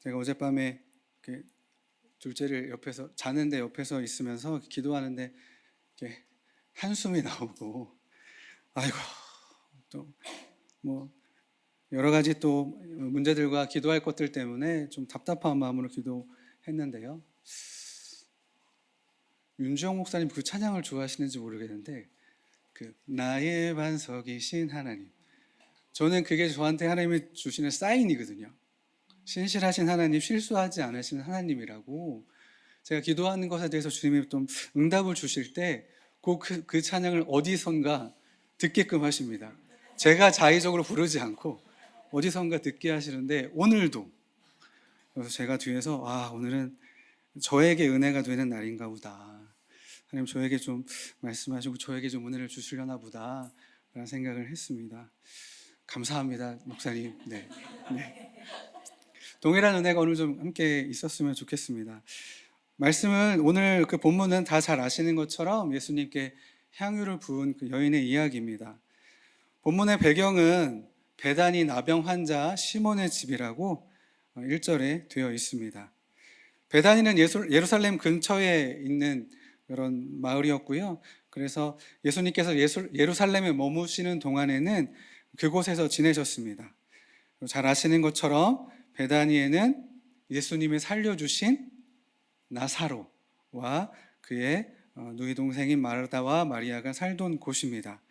제가 어젯밤에 둘째를 옆에서 자는데 옆에서 있으면서 기도하는데 이렇게 한숨이 나오고, 아이고, 또 뭐 여러 가지 또 문제들과 기도할 것들 때문에 좀 답답한 마음으로 기도했는데요. 윤주영 목사님 그 찬양을 좋아하시는지 모르겠는데, 나의 반석이신 하나님, 저는 그게 저한테 하나님이 주시는 사인이거든요. 신실하신 하나님, 실수하지 않으시는 하나님이라고. 제가 기도하는 것에 대해서 주님이 좀 응답을 주실 때 꼭 그 찬양을 어디선가 듣게끔 하십니다. 제가 자의적으로 부르지 않고 어디선가 듣게 하시는데, 오늘도 그래서 제가 뒤에서 오늘은 저에게 은혜가 되는 날인가 보다, 하나님 저에게 좀 말씀하시고 저에게 좀 은혜를 주시려나 보다 라는 생각을 했습니다. 감사합니다, 목사님. 네. 동일한 은혜가 오늘 좀 함께 있었으면 좋겠습니다. 말씀은, 오늘 그 본문은 다 잘 아시는 것처럼 예수님께 향유를 부은 그 여인의 이야기입니다. 본문의 배경은 베다니 나병 환자 시몬의 집이라고 1절에 되어 있습니다. 베다니는 예루살렘 근처에 있는 그런 마을이었고요. 그래서 예수님께서 예루살렘에 머무시는 동안에는 그곳에서 지내셨습니다. 잘 아시는 것처럼 베다니에는 예수님이 살려주신 나사로와 그의 누이 동생인 마르다와 마리아가 살던 곳입니다.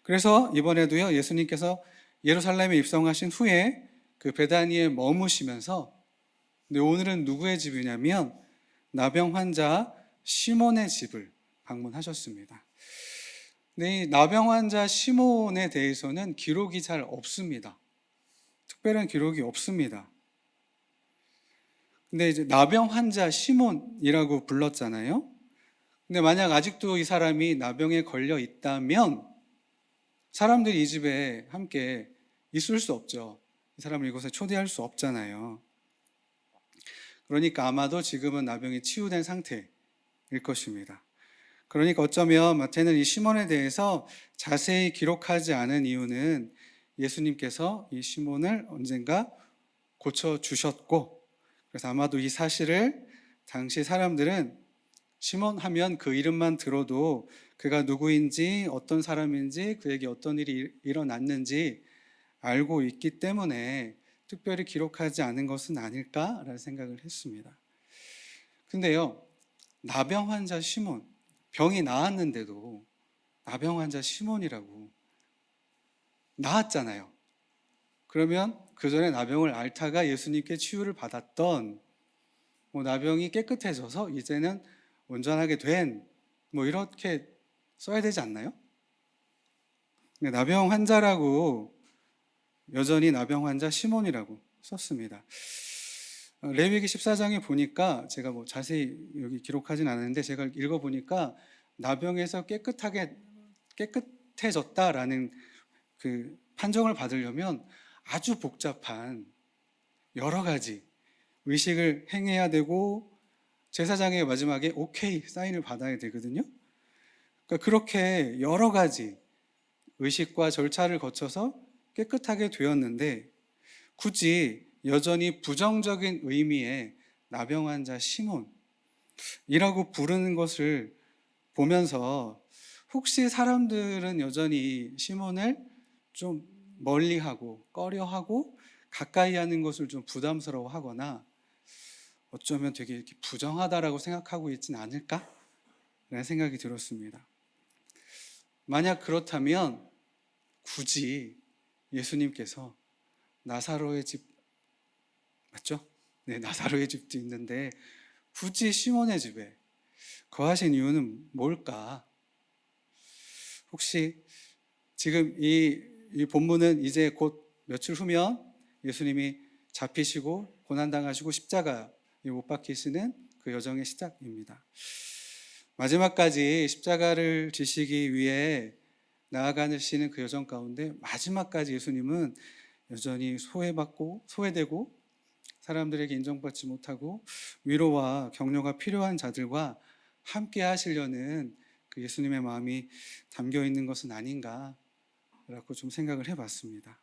그래서 이번에도요, 예수님께서 예루살렘에 입성하신 후에 그 베다니에 머무시면서, 근데 오늘은 누구의 집이냐면 나병 환자 시몬의 집을 방문하셨습니다. 근데 이 나병 환자 시몬에 대해서는 기록이 잘 없습니다. 특별한 기록이 없습니다. 근데 이제 나병 환자 시몬이라고 불렀잖아요. 근데 만약 아직도 이 사람이 나병에 걸려 있다면 사람들이 이 집에 함께 있을 수 없죠. 이 사람을 이곳에 초대할 수 없잖아요. 그러니까 아마도 지금은 나병이 치유된 상태일 것입니다. 그러니까 어쩌면 마태는 이 시몬에 대해서 자세히 기록하지 않은 이유는 예수님께서 이 시몬을 언젠가 고쳐주셨고, 그래서 아마도 이 사실을 당시 사람들은 시몬 하면 그 이름만 들어도 그가 누구인지, 어떤 사람인지, 그에게 어떤 일이 일어났는지 알고 있기 때문에 특별히 기록하지 않은 것은 아닐까라는 생각을 했습니다. 근데요, 나병 환자 시몬, 병이 나았는데도 나병 환자 시몬이라고, 나았잖아요. 그러면 그 전에 나병을 앓다가 예수님께 치유를 받았던, 나병이 깨끗해져서 이제는 온전하게 된, 이렇게 써야 되지 않나요? 나병 환자라고, 여전히 나병 환자 시몬이라고 썼습니다. 레위기 14장에 보니까, 제가 자세히 여기 기록하진 않았는데 제가 읽어보니까 나병에서 깨끗해졌다라는 그 판정을 받으려면 아주 복잡한 여러 가지 의식을 행해야 되고, 제사장의 마지막에 오케이 사인을 받아야 되거든요. 그러니까 그렇게 여러 가지 의식과 절차를 거쳐서 깨끗하게 되었는데, 굳이 여전히 부정적인 의미의 나병 환자 시몬이라고 부르는 것을 보면서, 혹시 사람들은 여전히 시몬을 좀 멀리하고 꺼려하고 가까이 하는 것을 좀 부담스러워하거나 어쩌면 되게 이렇게 부정하다라고 생각하고 있진 않을까? 라는 생각이 들었습니다. 만약 그렇다면 굳이 예수님께서 나사로의 집, 맞죠? 네, 나사로의 집도 있는데 굳이 시몬의 집에 거하신 이유는 뭘까? 혹시 지금 이 본문은 이제 곧 며칠 후면 예수님이 잡히시고 고난당하시고 십자가에 못 박히시는 그 여정의 시작입니다. 마지막까지 십자가를 지시기 위해 나아가시는 그 여정 가운데 마지막까지 예수님은 여전히 소외되고 사람들에게 인정받지 못하고 위로와 격려가 필요한 자들과 함께 하시려는 그 예수님의 마음이 담겨 있는 것은 아닌가라고 좀 생각을 해봤습니다.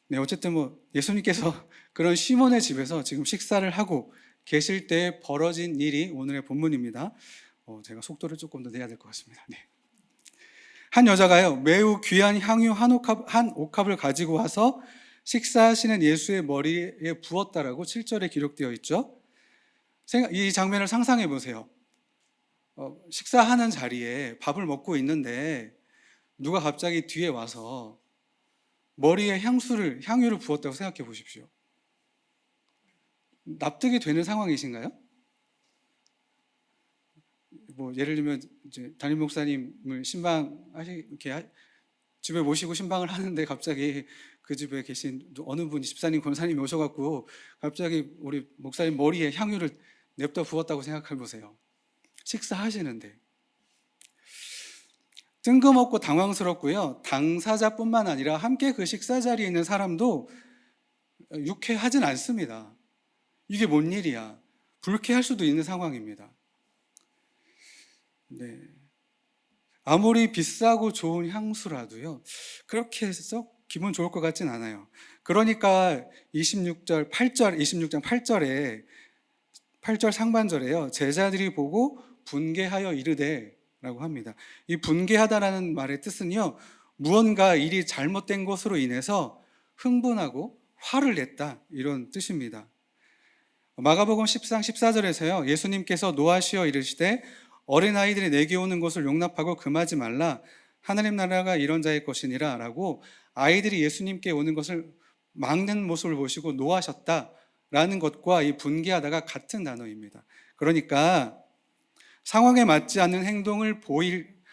네, 어쨌든 뭐 예수님께서 그런 시몬의 집에서 지금 식사를 하고 계실 때 벌어진 일이 오늘의 본문입니다. 제가 속도를 조금 더 내야 될 것 같습니다. 네. 한 여자가요, 매우 귀한 향유 한 옥합을 가지고 와서 식사하시는 예수의 머리에 부었다라고 7절에 기록되어 있죠. 이 장면을 상상해 보세요. 식사하는 자리에 밥을 먹고 있는데 누가 갑자기 뒤에 와서 머리에 향유를 부었다고 생각해 보십시오. 납득이 되는 상황이신가요? 뭐 예를 들면 이제 담임 목사님을 집에 모시고 신방을 하는데 갑자기 그 집에 계신 어느 분이 집사님 권사님이 오셔갖고 갑자기 우리 목사님 머리에 향유를 냅다 부었다고 생각해 보세요. 식사하시는데 뜬금없고 당황스럽고요. 당사자뿐만 아니라 함께 그 식사 자리에 있는 사람도 유쾌하진 않습니다. 이게 뭔 일이야? 불쾌할 수도 있는 상황입니다. 네. 아무리 비싸고 좋은 향수라도요, 그렇게 해서 기분 좋을 것 같진 않아요. 그러니까 26장 8절에 8절 상반절에요, 제자들이 보고 분개하여 이르되 라고 합니다. 이 분개하다라는 말의 뜻은요, 무언가 일이 잘못된 것으로 인해서 흥분하고 화를 냈다, 이런 뜻입니다. 마가복음 10장 14절에서요, 예수님께서 노하시어 이르시되 어린아이들이 내게 오는 것을 용납하고 금하지 말라, 하나님 나라가 이런 자의 것이니라 라고 아이들이 예수님께 오는 것을 막는 모습을 보시고 노하셨다라는 것과 이 분개하다가 같은 단어입니다. 그러니까 상황에 맞지 않는 행동을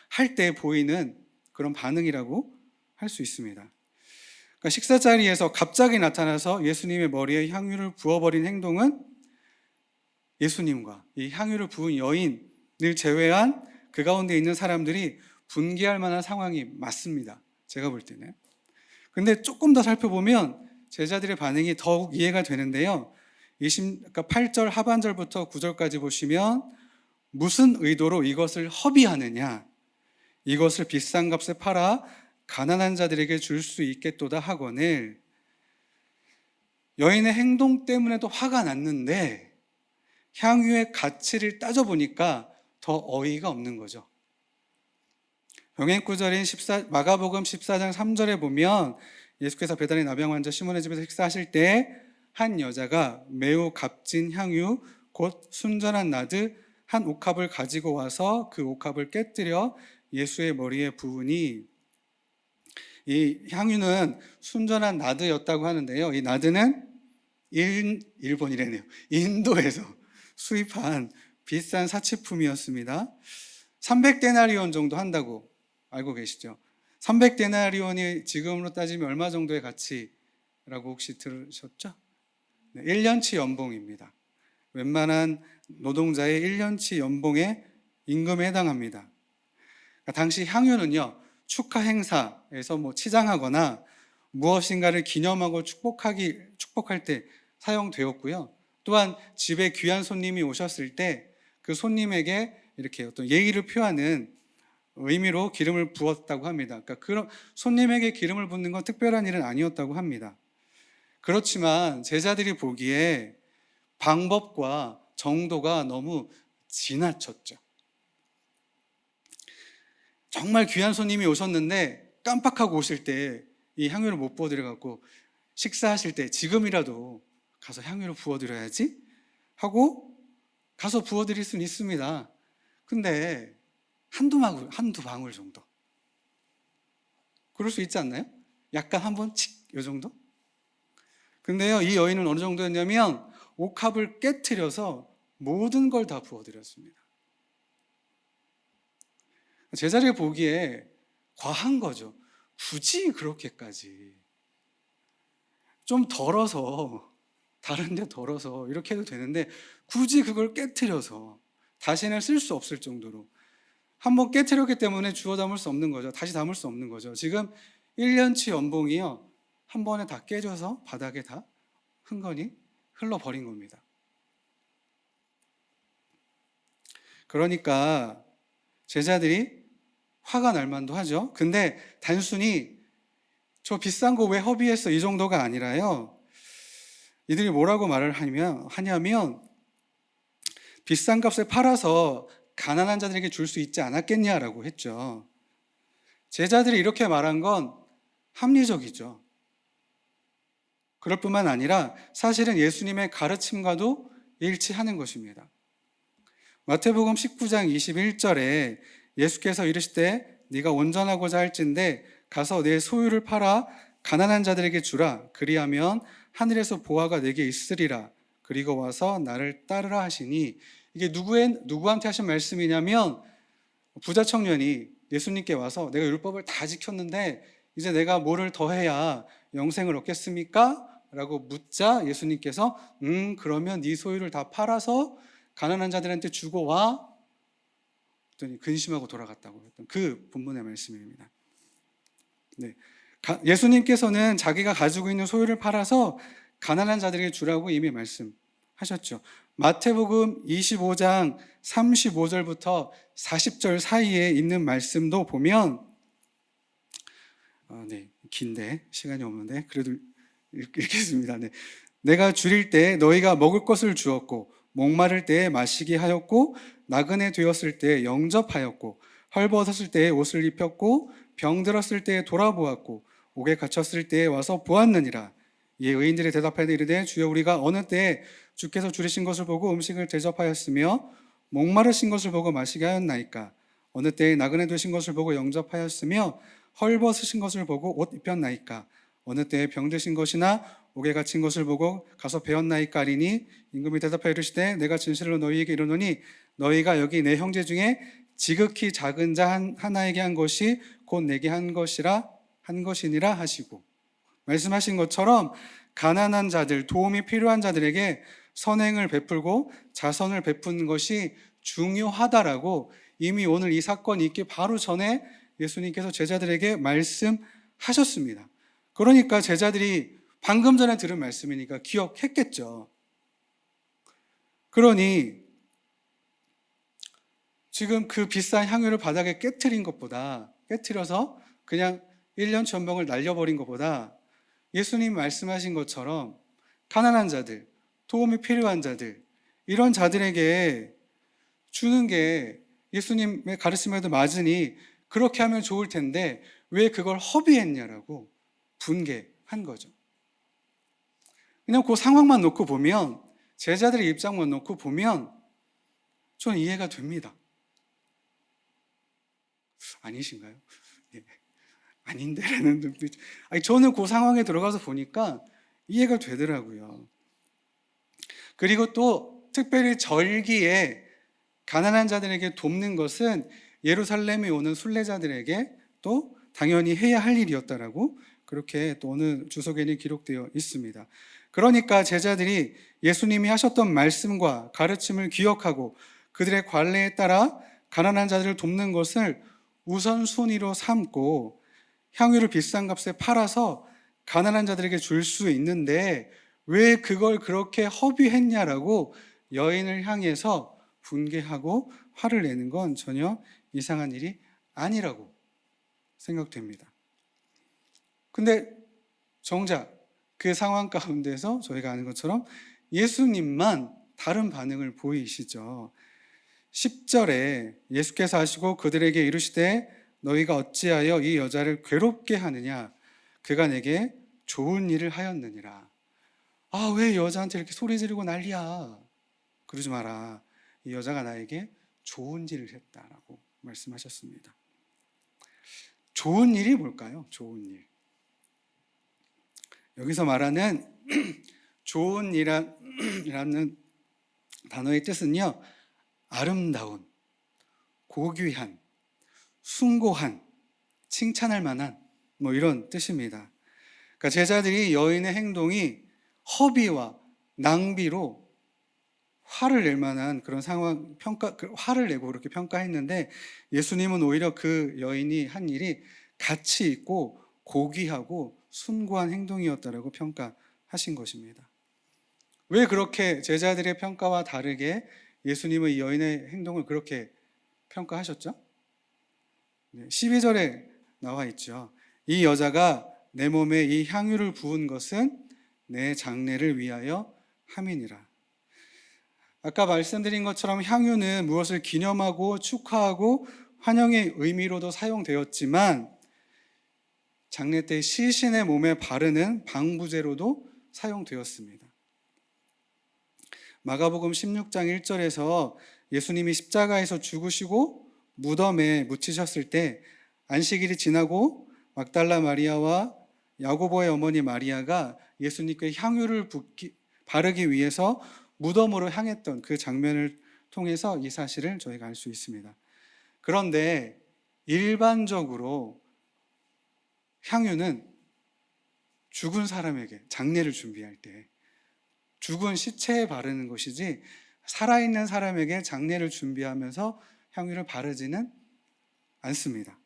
할 때 보이는 그런 반응이라고 할 수 있습니다. 그러니까 식사 자리에서 갑자기 나타나서 예수님의 머리에 향유를 부어버린 행동은 예수님과 이 향유를 부은 여인을 제외한 그 가운데 있는 사람들이 분개할 만한 상황이 맞습니다. 제가 볼 때는. 근데 조금 더 살펴보면 제자들의 반응이 더욱 이해가 되는데요. 8절 하반절부터 9절까지 보시면 무슨 의도로 이것을 허비하느냐, 이것을 비싼 값에 팔아 가난한 자들에게 줄 수 있겠도다 하거늘, 여인의 행동 때문에도 화가 났는데 향유의 가치를 따져보니까 더 어이가 없는 거죠. 병행 구절인 마가복음 14장 3절에 보면 예수께서 베다니 나병 환자 시몬의 집에서 식사하실 때 한 여자가 매우 값진 향유 곧 순전한 나드 한 옥합을 가지고 와서 그 옥합을 깨뜨려 예수의 머리에 부으니, 이 향유는 순전한 나드였다고 하는데요, 이 나드는 일본이래네요. 인도에서 수입한 비싼 사치품이었습니다. 300데나리온 정도 한다고 알고 계시죠? 300데나리온이 지금으로 따지면 얼마 정도의 가치라고 혹시 들으셨죠? 1년치 연봉입니다. 웬만한 노동자의 1년치 연봉의 임금에 해당합니다. 당시 향유는요, 축하 행사에서 치장하거나 무엇인가를 기념하고 축복할 때 사용되었고요. 또한 집에 귀한 손님이 오셨을 때 그 손님에게 이렇게 어떤 예의를 표하는 의미로 기름을 부었다고 합니다. 그러니까 그런 손님에게 기름을 붓는 건 특별한 일은 아니었다고 합니다. 그렇지만 제자들이 보기에 방법과 정도가 너무 지나쳤죠. 정말 귀한 손님이 오셨는데 깜빡하고 오실 때 이 향유를 못 부어드려갖고 식사하실 때 지금이라도 가서 향유를 부어드려야지 하고 가서 부어드릴 수는 있습니다. 근데 한두 방울 정도. 그럴 수 있지 않나요? 약간 한번 칙, 요 정도? 근데요, 이 여인은 어느 정도였냐면 옥합을 깨트려서 모든 걸 다 부어드렸습니다. 제자리에 보기에 과한 거죠. 굳이 그렇게까지. 좀 덜어서, 다른 데 덜어서 이렇게 해도 되는데 굳이 그걸 깨트려서 다시는 쓸 수 없을 정도로 한번 깨트렸기 때문에 주워 담을 수 없는 거죠. 다시 담을 수 없는 거죠. 지금 1년치 연봉이요, 한 번에 다 깨져서 바닥에 다 흥건히 흘러버린 겁니다. 그러니까 제자들이 화가 날 만도 하죠. 근데 단순히 저 비싼 거 왜 허비했어? 이 정도가 아니라요. 이들이 뭐라고 말을 하냐면 비싼 값에 팔아서 가난한 자들에게 줄 수 있지 않았겠냐라고 했죠. 제자들이 이렇게 말한 건 합리적이죠. 그럴 뿐만 아니라 사실은 예수님의 가르침과도 일치하는 것입니다. 마태복음 19장 21절에 예수께서 이르시되 네가 온전하고자 할진대 가서 내 소유를 팔아 가난한 자들에게 주라. 그리하면 하늘에서 보화가 내게 있으리라. 그리고 와서 나를 따르라 하시니, 이게 누구한테 하신 말씀이냐면 부자 청년이 예수님께 와서 내가 율법을 다 지켰는데 이제 내가 뭐를 더해야 영생을 얻겠습니까? 라고 묻자 예수님께서 그러면 네 소유를 다 팔아서 가난한 자들한테 주고 와. 그랬더니 근심하고 돌아갔다고 했던 그 본문의 말씀입니다. 네. 예수님께서는 자기가 가지고 있는 소유를 팔아서 가난한 자들에게 주라고 이미 말씀하셨죠. 마태복음 25장 35절부터 40절 사이에 있는 말씀도 보면 긴데 시간이 없는데 그래도 읽겠습니다. 네. 내가 줄일 때 너희가 먹을 것을 주었고 목마를 때에 마시게 하였고 나그네 되었을 때에 영접하였고 헐벗었을 때에 옷을 입혔고 병들었을 때에 돌아보았고 옥에 갇혔을 때에 와서 보았느니라. 이에 의인들이 대답하되 이르되 주여 우리가 어느 때에 주께서 줄이신 것을 보고 음식을 대접하였으며 목마르신 것을 보고 마시게 하였나이까? 어느 때에 나그네 되신 것을 보고 영접하였으며 헐벗으신 것을 보고 옷 입혔나이까? 어느 때에 병드신 것이나 옥에 갇힌 것을 보고 가서 배웠나이까? 하리니 임금이 대답하여 이르시되 내가 진실로 너희에게 이르노니 너희가 여기 내 형제 중에 지극히 작은 자 하나에게 한 것이 곧 내게 한 것이니라 하시고, 말씀하신 것처럼 가난한 자들, 도움이 필요한 자들에게 선행을 베풀고 자선을 베푸는 것이 중요하다라고 이미 오늘 이 사건이 있기 바로 전에 예수님께서 제자들에게 말씀하셨습니다. 그러니까 제자들이 방금 전에 들은 말씀이니까 기억했겠죠. 그러니 지금 그 비싼 향유를 바닥에 깨트려서 그냥 1년 전병을 날려버린 것보다 예수님 말씀하신 것처럼 가난한 자들, 도움이 필요한 자들, 이런 자들에게 주는 게 예수님의 가르침에도 맞으니 그렇게 하면 좋을 텐데 왜 그걸 허비했냐라고 분개한 거죠. 그냥 그 상황만 놓고 보면, 제자들의 입장만 놓고 보면 저는 이해가 됩니다. 아니신가요? 네. 아닌데라는 눈빛. 저는 그 상황에 들어가서 보니까 이해가 되더라고요. 그리고 또 특별히 절기에 가난한 자들에게 돕는 것은 예루살렘에 오는 순례자들에게 또 당연히 해야 할 일이었다라고 그렇게 또 어느 주석에는 기록되어 있습니다. 그러니까 제자들이 예수님이 하셨던 말씀과 가르침을 기억하고 그들의 관례에 따라 가난한 자들을 돕는 것을 우선순위로 삼고 향유를 비싼 값에 팔아서 가난한 자들에게 줄 수 있는데 왜 그걸 그렇게 허비했냐라고 여인을 향해서 분개하고 화를 내는 건 전혀 이상한 일이 아니라고 생각됩니다. 근데 정작 그 상황 가운데서 저희가 아는 것처럼 예수님만 다른 반응을 보이시죠. 10절에 예수께서 하시고 그들에게 이르시되 너희가 어찌하여 이 여자를 괴롭게 하느냐? 그가 내게 좋은 일을 하였느니라. 왜 여자한테 이렇게 소리 지르고 난리야? 그러지 마라. 이 여자가 나에게 좋은 일을 했다라고 말씀하셨습니다. 좋은 일이 뭘까요? 좋은 일. 여기서 말하는 좋은 일이라는 단어의 뜻은요, 아름다운, 고귀한, 숭고한, 칭찬할 만한 이런 뜻입니다. 그러니까 제자들이 여인의 행동이 허비와 낭비로 화를 낼 만한 그런 상황, 화를 내고 그렇게 평가했는데 예수님은 오히려 그 여인이 한 일이 가치 있고 고귀하고 숭고한 행동이었다라고 평가하신 것입니다. 왜 그렇게 제자들의 평가와 다르게 예수님은 이 여인의 행동을 그렇게 평가하셨죠? 12절에 나와 있죠. 이 여자가 내 몸에 이 향유를 부은 것은 내 장례를 위하여 함이니라. 아까 말씀드린 것처럼 향유는 무엇을 기념하고 축하하고 환영의 의미로도 사용되었지만 장례 때 시신의 몸에 바르는 방부제로도 사용되었습니다. 마가복음 16장 1절에서 예수님이 십자가에서 죽으시고 무덤에 묻히셨을 때 안식일이 지나고 막달라 마리아와 야고보의 어머니 마리아가 예수님께 향유를 바르기 위해서 무덤으로 향했던 그 장면을 통해서 이 사실을 저희가 알 수 있습니다. 그런데 일반적으로 향유는 죽은 사람에게 장례를 준비할 때 죽은 시체에 바르는 것이지 살아있는 사람에게 장례를 준비하면서 향유를 바르지는 않습니다.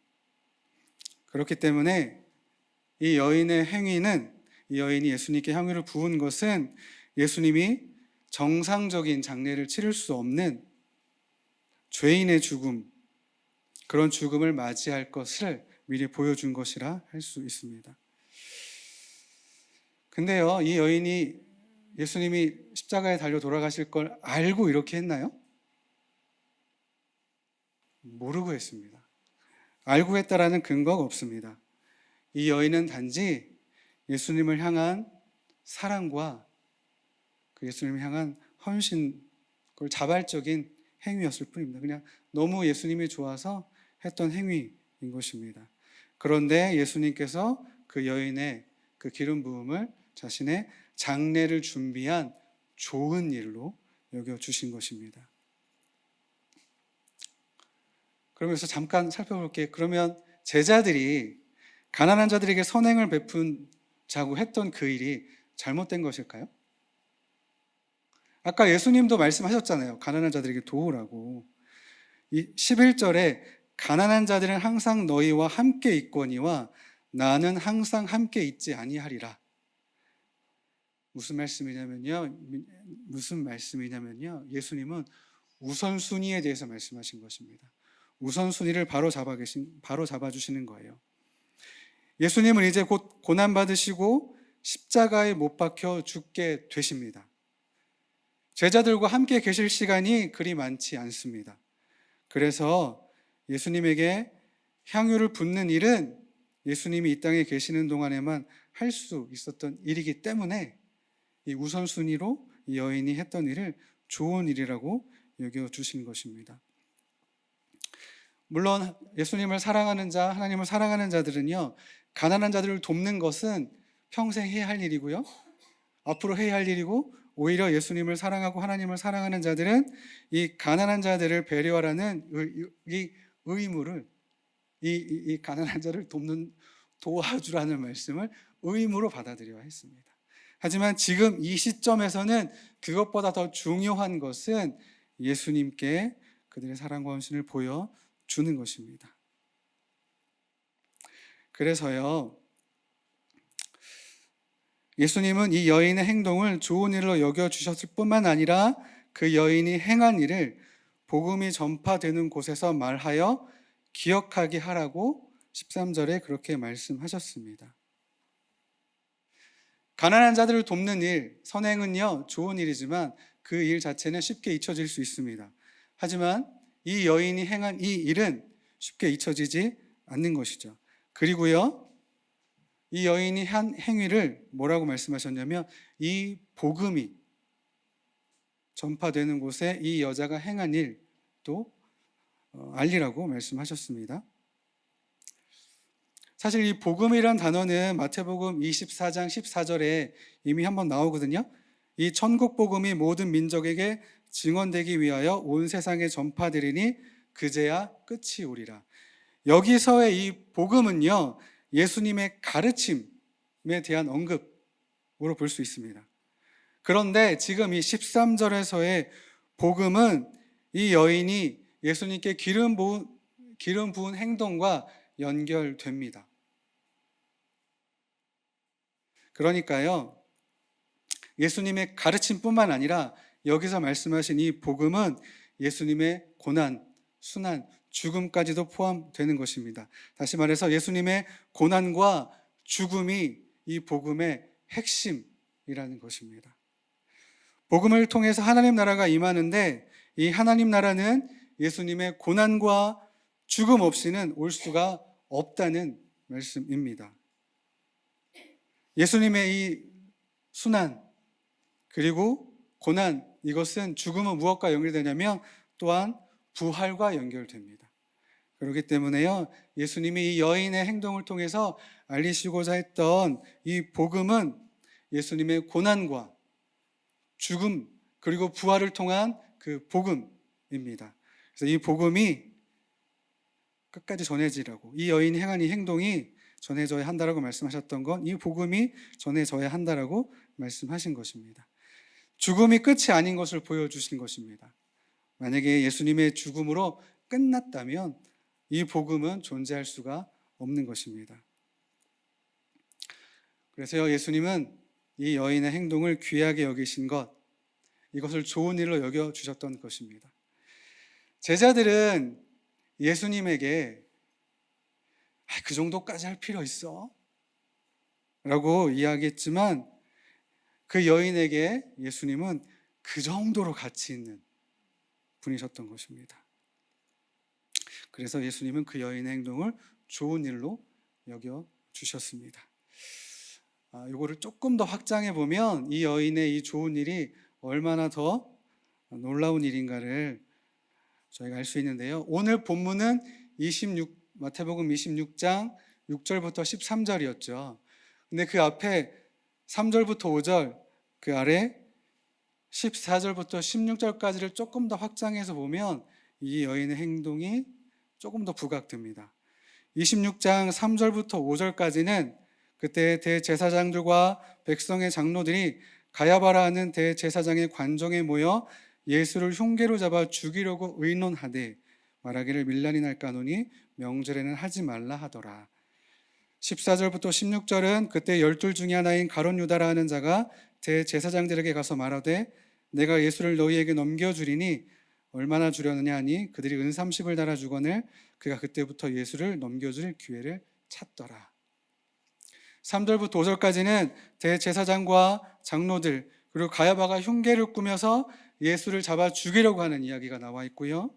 그렇기 때문에 이 여인의 행위는, 이 여인이 예수님께 향유를 부은 것은 예수님이 정상적인 장례를 치를 수 없는 죄인의 죽음, 그런 죽음을 맞이할 것을 미리 보여준 것이라 할 수 있습니다. 근데요, 이 여인이 예수님이 십자가에 달려 돌아가실 걸 알고 이렇게 했나요? 모르고 했습니다. 알고 했다라는 근거가 없습니다. 이 여인은 단지 예수님을 향한 사랑과 그 예수님을 향한 헌신, 그걸 자발적인 행위였을 뿐입니다. 그냥 너무 예수님이 좋아서 했던 행위인 것입니다. 그런데 예수님께서 그 여인의 그 기름 부음을 자신의 장례를 준비한 좋은 일로 여겨주신 것입니다. 그러면서 잠깐 살펴볼게요. 그러면 제자들이 가난한 자들에게 선행을 베푼자고 했던 그 일이 잘못된 것일까요? 아까 예수님도 말씀하셨잖아요. 가난한 자들에게 도우라고. 이 11절에 가난한 자들은 항상 너희와 함께 있거니와 나는 항상 함께 있지 아니하리라. 무슨 말씀이냐면요. 예수님은 우선순위에 대해서 말씀하신 것입니다. 우선순위를 바로 잡아주시는 거예요. 예수님은 이제 곧 고난받으시고 십자가에 못 박혀 죽게 되십니다. 제자들과 함께 계실 시간이 그리 많지 않습니다. 그래서 예수님에게 향유를 붓는 일은 예수님이 이 땅에 계시는 동안에만 할 수 있었던 일이기 때문에 이 우선순위로 이 여인이 했던 일을 좋은 일이라고 여겨주신 것입니다. 물론 예수님을 사랑하는 자, 하나님을 사랑하는 자들은요, 가난한 자들을 돕는 것은 평생 해야 할 일이고요, 앞으로 해야 할 일이고, 오히려 예수님을 사랑하고 하나님을 사랑하는 자들은 이 가난한 자들을 배려하라는 이 의무를, 이 가난한 자를 도와주라는 말씀을 의무로 받아들여야 했습니다. 하지만 지금 이 시점에서는 그것보다 더 중요한 것은 예수님께 그들의 사랑과 헌신을 보여주는 것입니다. 그래서요, 예수님은 이 여인의 행동을 좋은 일로 여겨주셨을 뿐만 아니라 그 여인이 행한 일을 복음이 전파되는 곳에서 말하여 기억하게 하라고 13절에 그렇게 말씀하셨습니다. 가난한 자들을 돕는 일, 선행은요, 좋은 일이지만 그 일 자체는 쉽게 잊혀질 수 있습니다. 하지만 이 여인이 행한 이 일은 쉽게 잊혀지지 않는 것이죠. 그리고요, 이 여인이 한 행위를 뭐라고 말씀하셨냐면 이 복음이 전파되는 곳에 이 여자가 행한 일도 알리라고 말씀하셨습니다. 사실 이 복음이란 단어는 마태복음 24장 14절에 이미 한번 나오거든요. 이 천국 복음이 모든 민족에게 증언되기 위하여 온 세상에 전파되리니 그제야 끝이 오리라. 여기서의 이 복음은요, 예수님의 가르침에 대한 언급으로 볼 수 있습니다. 그런데 지금 이 13절에서의 복음은 이 여인이 예수님께 기름 부은 행동과 연결됩니다. 그러니까요, 예수님의 가르침뿐만 아니라 여기서 말씀하신 이 복음은 예수님의 고난, 순환, 죽음까지도 포함되는 것입니다. 다시 말해서 예수님의 고난과 죽음이 이 복음의 핵심이라는 것입니다. 복음을 통해서 하나님 나라가 임하는데 이 하나님 나라는 예수님의 고난과 죽음 없이는 올 수가 없다는 말씀입니다. 예수님의 이 순환 그리고 고난, 이것은 죽음은 무엇과 연결되냐면 또한 부활과 연결됩니다. 그렇기 때문에요, 예수님이 이 여인의 행동을 통해서 알리시고자 했던 이 복음은 예수님의 고난과 죽음 그리고 부활을 통한 그 복음입니다. 그래서 이 복음이 끝까지 전해지라고, 이 여인이 행한 이 행동이 전해져야 한다라고 말씀하셨던 건 이 복음이 전해져야 한다라고 말씀하신 것입니다. 죽음이 끝이 아닌 것을 보여주신 것입니다. 만약에 예수님의 죽음으로 끝났다면 이 복음은 존재할 수가 없는 것입니다. 그래서 예수님은 이 여인의 행동을 귀하게 여기신 것, 이것을 좋은 일로 여겨주셨던 것입니다. 제자들은 예수님에게 그 정도까지 할 필요 있어? 라고 이야기했지만 그 여인에게 예수님은 그 정도로 가치 있는 분이셨던 것입니다. 그래서 예수님은 그 여인의 행동을 좋은 일로 여겨주셨습니다. 이거를 조금 더 확장해 보면 이 여인의 이 좋은 일이 얼마나 더 놀라운 일인가를 저희가 알 수 있는데요. 오늘 본문은 마태복음 26장 6절부터 13절이었죠. 근데 그 앞에 3절부터 5절, 그 아래 14절부터 16절까지를 조금 더 확장해서 보면 이 여인의 행동이 조금 더 부각됩니다. 26장 3절부터 5절까지는 그때 대제사장들과 백성의 장로들이 가야바라 하는 대제사장의 관정에 모여 예수를 흉계로 잡아 죽이려고 의논하되 말하기를 밀란이 날까노니 명절에는 하지 말라 하더라. 14절부터 16절은 그때 12 중에 하나인 가룟 유다라 하는 자가 대제사장들에게 가서 말하되 내가 예수를 너희에게 넘겨주리니 얼마나 주려느냐 하니 그들이 은 30을 달아 주거늘 그가 그때부터 예수를 넘겨줄 기회를 찾더라. 3절부터 5절까지는 대제사장과 장로들 그리고 가야바가 흉계를 꾸며서 예수를 잡아 죽이려고 하는 이야기가 나와 있고요.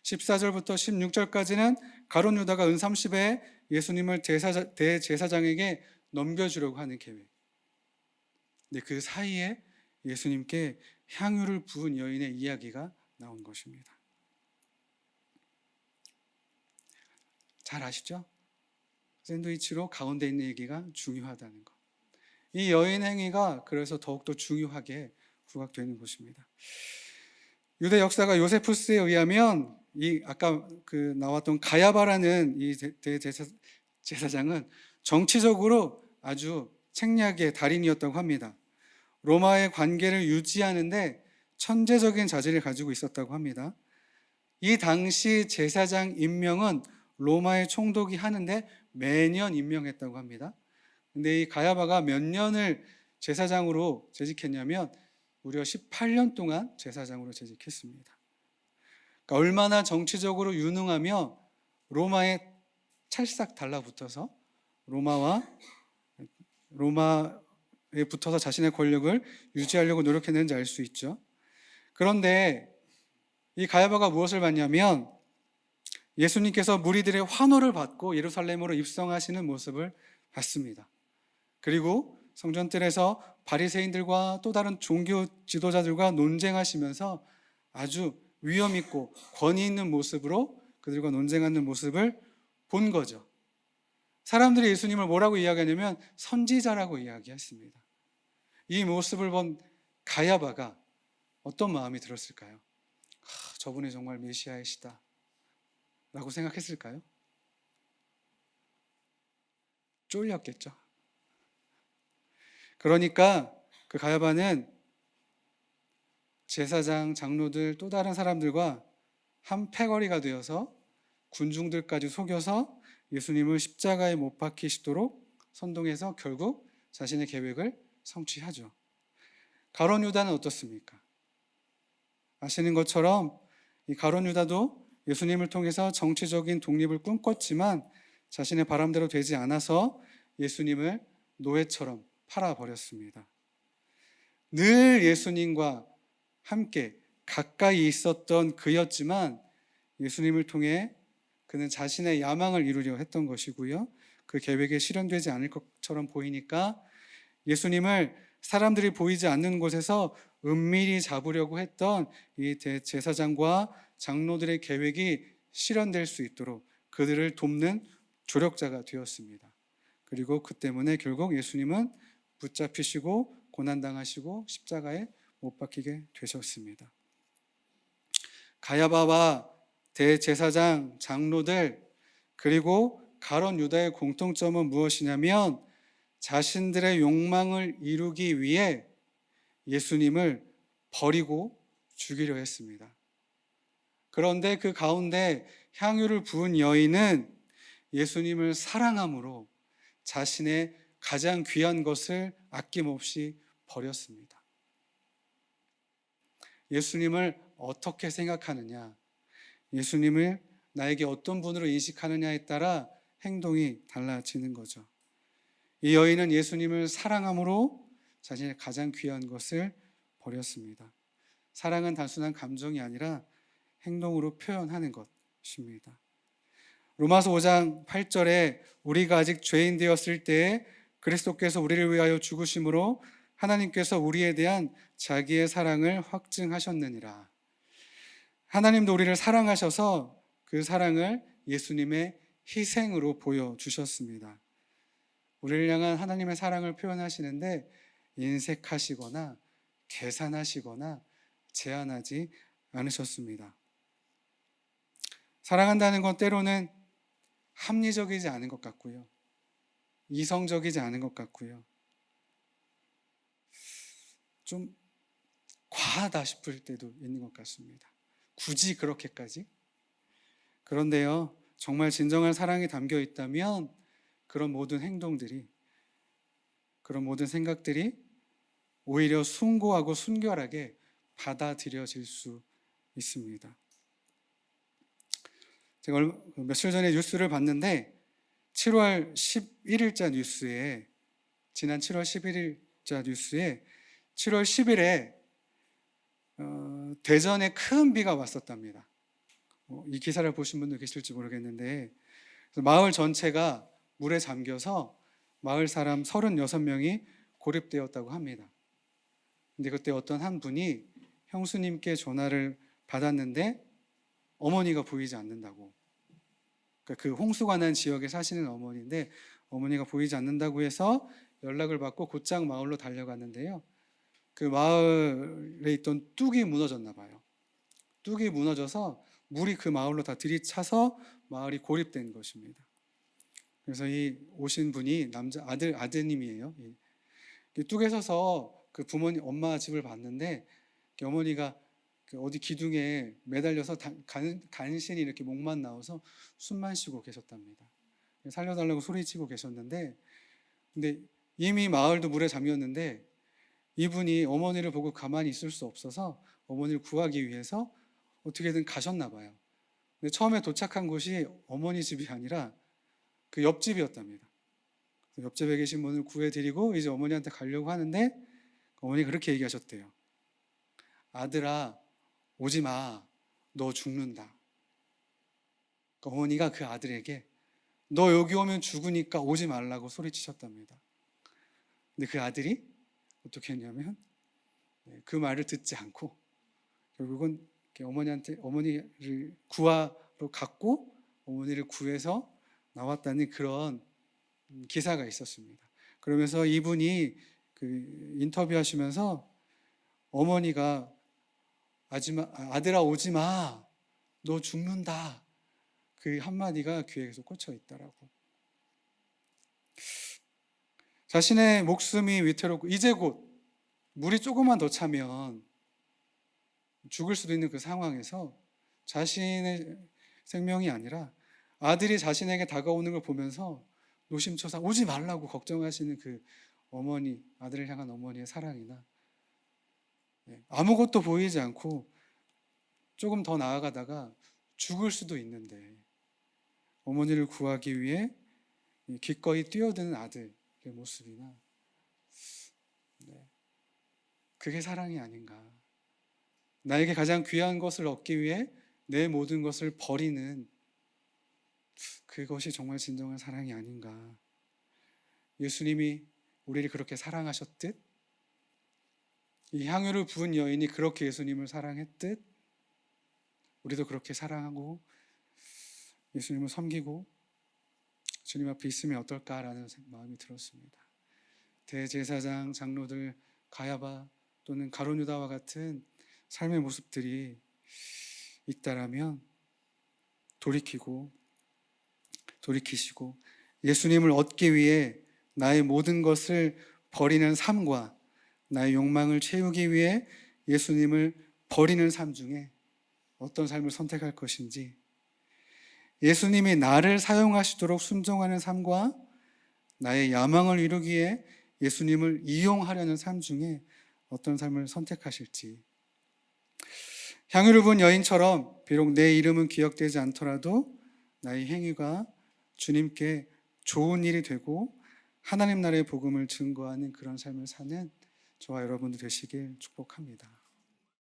14절부터 16절까지는 가룟 유다가 은 30에 예수님을 대제사장에게 넘겨주려고 하는 계획. 근데 그 사이에 예수님께 향유를 부은 여인의 이야기가 나온 것입니다. 잘 아시죠? 샌드위치로 가운데 있는 얘기가 중요하다는 것. 이 여인 행위가 그래서 더욱더 중요하게 부각되는 것입니다. 유대 역사가 요세푸스에 의하면 이 아까 그 나왔던 가야바라는 이 대제사장은 정치적으로 아주 책략의 달인이었다고 합니다. 로마의 관계를 유지하는데 천재적인 자질을 가지고 있었다고 합니다. 이 당시 제사장 임명은 로마의 총독이 하는데 매년 임명했다고 합니다. 근데 이 가야바가 몇 년을 제사장으로 재직했냐면 무려 18년 동안 제사장으로 재직했습니다. 그러니까 얼마나 정치적으로 유능하며 로마에 찰싹 달라붙어서 로마에 붙어서 자신의 권력을 유지하려고 노력했는지 알 수 있죠. 그런데 이 가야바가 무엇을 받냐면 예수님께서 무리들의 환호를 받고 예루살렘으로 입성하시는 모습을 봤습니다. 그리고 성전뜰에서 바리새인들과 또 다른 종교 지도자들과 논쟁하시면서 아주 위엄 있고 권위 있는 모습으로 그들과 논쟁하는 모습을 본 거죠. 사람들이 예수님을 뭐라고 이야기하냐면 선지자라고 이야기했습니다. 이 모습을 본 가야바가 어떤 마음이 들었을까요? 저분이 정말 메시아이시다 라고 생각했을까요? 쫄렸겠죠. 그러니까 그 가야바는 제사장, 장로들 또 다른 사람들과 한 패거리가 되어서 군중들까지 속여서 예수님을 십자가에 못 박히시도록 선동해서 결국 자신의 계획을 성취하죠. 가룟 유다는 어떻습니까? 아시는 것처럼 이 가룟 유다도 예수님을 통해서 정치적인 독립을 꿈꿨지만 자신의 바람대로 되지 않아서 예수님을 노예처럼 팔아버렸습니다. 늘 예수님과 함께 가까이 있었던 그였지만 예수님을 통해 그는 자신의 야망을 이루려 했던 것이고요. 그 계획이 실현되지 않을 것처럼 보이니까 예수님을 사람들이 보이지 않는 곳에서 은밀히 잡으려고 했던 이 대제사장과 장로들의 계획이 실현될 수 있도록 그들을 돕는 조력자가 되었습니다. 그리고 그 때문에 결국 예수님은 붙잡히시고 고난당하시고 십자가에 못 박히게 되셨습니다. 가야바와 대제사장, 장로들 그리고 가룟 유다의 공통점은 무엇이냐면 자신들의 욕망을 이루기 위해 예수님을 버리고 죽이려 했습니다. 그런데 그 가운데 향유를 부은 여인은 예수님을 사랑함으로 자신의 가장 귀한 것을 아낌없이 버렸습니다. 예수님을 어떻게 생각하느냐, 예수님을 나에게 어떤 분으로 인식하느냐에 따라 행동이 달라지는 거죠. 이 여인은 예수님을 사랑함으로 자신의 가장 귀한 것을 버렸습니다. 사랑은 단순한 감정이 아니라 행동으로 표현하는 것입니다. 로마서 5장 8절에 우리가 아직 죄인 되었을 때에 그리스도께서 우리를 위하여 죽으심으로 하나님께서 우리에 대한 자기의 사랑을 확증하셨느니라. 하나님도 우리를 사랑하셔서 그 사랑을 예수님의 희생으로 보여주셨습니다. 우리를 향한 하나님의 사랑을 표현하시는데 인색하시거나 계산하시거나 제한하지 않으셨습니다. 사랑한다는 건 때로는 합리적이지 않은 것 같고요. 이성적이지 않은 것 같고요. 좀 과하다 싶을 때도 있는 것 같습니다. 굳이 그렇게까지? 그런데요, 정말 진정한 사랑이 담겨 있다면 그런 모든 행동들이, 그런 모든 생각들이 오히려 숭고하고 순결하게 받아들여질 수 있습니다. 제가 며칠 전에 뉴스를 봤는데 7월 11일자 뉴스에, 지난 7월 11일자 뉴스에 7월 10일에 대전에 큰 비가 왔었답니다. 이 기사를 보신 분도 계실지 모르겠는데 마을 전체가 물에 잠겨서 마을 사람 36명이 고립되었다고 합니다. 근데 그때 어떤 한 분이 형수님께 전화를 받았는데 어머니가 보이지 않는다고. 그러니까 그 홍수가 난 지역에 사시는 어머니인데 어머니가 보이지 않는다고 해서 연락을 받고 곧장 마을로 달려갔는데요. 그 마을에 있던 뚝이 무너졌나 봐요. 뚝이 무너져서 물이 그 마을로 다 들이차서 마을이 고립된 것입니다. 그래서 이 오신 분이 아드님이에요. 뚝에 서서 그 부모님 엄마 집을 봤는데 어머니가 어디 기둥에 매달려서 간신히 이렇게 목만 나와서 숨만 쉬고 계셨답니다. 살려달라고 소리치고 계셨는데, 근데 이미 마을도 물에 잠겼는데 이분이 어머니를 보고 가만히 있을 수 없어서 어머니를 구하기 위해서 어떻게든 가셨나 봐요. 근데 처음에 도착한 곳이 어머니 집이 아니라 그 옆집이었답니다. 옆집에 계신 분을 구해드리고 이제 어머니한테 가려고 하는데 어머니가 그렇게 얘기하셨대요. 아들아, 오지 마. 너 죽는다. 어머니가 그 아들에게 너 여기 오면 죽으니까 오지 말라고 소리치셨답니다. 근데 그 아들이 어떻게 했냐면 그 말을 듣지 않고 결국은 어머니를 구하러 갔고 어머니를 구해서 나왔다는 그런 기사가 있었습니다. 그러면서 이분이 그 인터뷰하시면서 어머니가 아들아 오지 마, 너 죽는다, 그 한마디가 귀에 계속 꽂혀 있더라고. 자신의 목숨이 위태롭고 이제 곧 물이 조금만 더 차면 죽을 수도 있는 그 상황에서 자신의 생명이 아니라 아들이 자신에게 다가오는 걸 보면서 노심초사 오지 말라고 걱정하시는 그 어머니, 아들을 향한 어머니의 사랑이나 아무것도 보이지 않고 조금 더 나아가다가 죽을 수도 있는데 어머니를 구하기 위해 이 기꺼이 뛰어드는 아들의 모습이나, 네, 그게 사랑이 아닌가. 나에게 가장 귀한 것을 얻기 위해 내 모든 것을 버리는 그것이 정말 진정한 사랑이 아닌가. 예수님이 우리를 그렇게 사랑하셨듯, 이 향유를 부은 여인이 그렇게 예수님을 사랑했듯, 우리도 그렇게 사랑하고 예수님을 섬기고 주님 앞에 있으면 어떨까라는 마음이 들었습니다. 대제사장, 장로들, 가야바 또는 가룟 유다와 같은 삶의 모습들이 있다라면 돌이키시고 예수님을 얻기 위해 나의 모든 것을 버리는 삶과 나의 욕망을 채우기 위해 예수님을 버리는 삶 중에 어떤 삶을 선택할 것인지, 예수님이 나를 사용하시도록 순종하는 삶과 나의 야망을 이루기 위해 예수님을 이용하려는 삶 중에 어떤 삶을 선택하실지, 향유를 부은 여인처럼 비록 내 이름은 기억되지 않더라도 나의 행위가 주님께 좋은 일이 되고 하나님 나라의 복음을 증거하는 그런 삶을 사는 저와 여러분들 되시길 축복합니다.